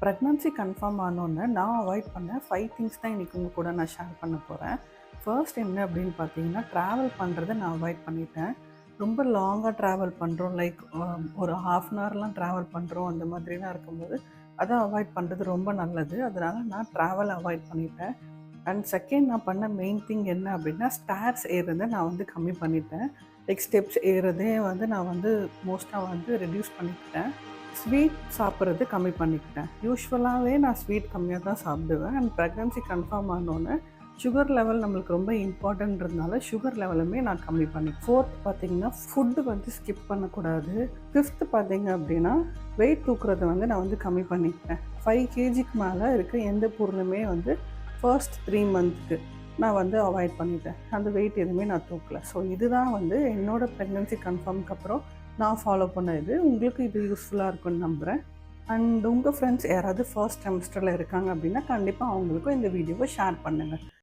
Pregnancy confirm ஆனோன்னே நான் avoid பண்ண 5 things தான் இன்றைக்கி உங்கள் கூட நான் ஷேர் பண்ண போகிறேன். ஃபர்ஸ்ட் என்ன அப்படின்னு பார்த்தீங்கன்னா, ட்ராவல் பண்ணுறத நான் அவாய்ட் பண்ணிட்டேன். ரொம்ப லாங்காக ட்ராவல் பண்ணுறோம், லைக் ஒரு 1/2 அன் ஹவர்லாம் ட்ராவல் பண்ணுறோம், அந்த மாதிரிலாம் இருக்கும்போது அதை அவாய்ட் பண்ணுறது ரொம்ப நல்லது. அதனால் நான் ட்ராவல் அவாய்ட் பண்ணிட்டேன். அண்ட் செகண்ட் நான் பண்ண மெயின் திங் என்ன அப்படின்னா, ஸ்டேர்ஸ் ஏறுறதை நான் வந்து கம்மி பண்ணிட்டேன். லைக் ஸ்டெப்ஸ் ஏறுறதே வந்து நான் வந்து மோஸ்ட்டாக வந்து ரெடியூஸ் பண்ணிக்கிட்டேன். ஸ்வீட் சாப்பிட்றது கம்மி பண்ணிக்கிட்டேன். யூசுவலாகவே நான் ஸ்வீட் கம்மியாக தான் சாப்பிடுவேன். அண்ட் ப்ரெக்னன்சி கன்ஃபார்ம் ஆனோன்னே சுகர் லெவல் நம்மளுக்கு ரொம்ப இம்பார்ட்டன்றதுனால சுகர் லெவலுமே நான் கம்மி ஃபோர்த் பார்த்தீங்கன்னா, ஃபுட்டு வந்து ஸ்கிப் பண்ணக்கூடாது. ஃபிஃப்த்து பார்த்தீங்க அப்படின்னா, வெயிட் தூக்குறத வந்து நான் வந்து கம்மி பண்ணிக்கிட்டேன். 5 கேஜிக்கு மேலே இருக்க எந்த பொருளுமே வந்து ஃபர்ஸ்ட் 3 மந்த்துக்கு நான் வந்து அவாய்ட் பண்ணிட்டேன். அந்த வெயிட் எதுவுமே நான் தூக்கல. ஸோ இதுதான் வந்து என்னோடய ப்ரெக்னன்சி கன்ஃபார்முக்கு அப்புறம் நான் ஃபாலோ பண்ண இது. உங்களுக்கு இது யூஸ்ஃபுல்லாக இருக்கும்னு நம்புகிறேன். அண்ட் உங்கள் ஃப்ரெண்ட்ஸ் யாராவது ஃபர்ஸ்ட் செமஸ்டரில் இருக்காங்க அப்படின்னா, கண்டிப்பாக அவங்களுக்கும் இந்த வீடியோவை ஷேர் பண்ணுங்கள்.